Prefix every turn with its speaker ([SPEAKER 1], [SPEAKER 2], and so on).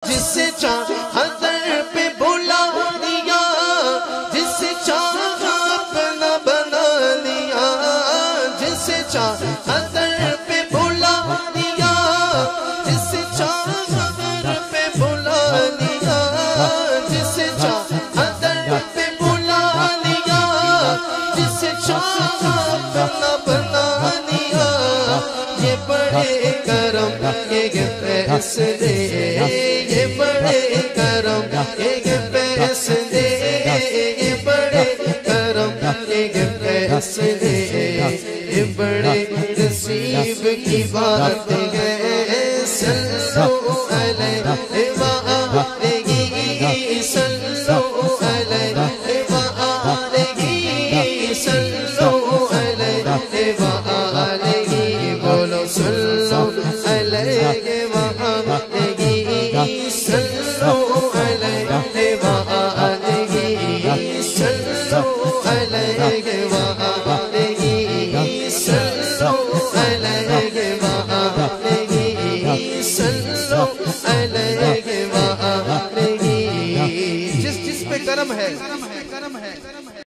[SPEAKER 1] جسے چاہا در پہ بلا دیا، جسے چاہا اپنا بنا لیا، جسے چاہا در پہ بلا دیا، جسے چاہا در پہ بلا لیا، جسے چاہا در پہ بلا لیا، جسے چاہا اپنا بنا لیا۔ یہ بڑے کرم کے فیصلے، یہ بڑے کرم کے فیصلے، یہ بڑے کرم کے فیصلے، یہ بڑے نصیب کی بات ہے۔ صلو علیہ وآلہ، صلو علیہ وآلہ، صلو علیہ وآلہ، بولو صلو علیہ وآلہ، صلو علیہ وآلہ، صلو علیہ وآلہ، صلو علیہ وآلہ، صلو علیہ وآلہ۔ جس جس پہ کرم ہے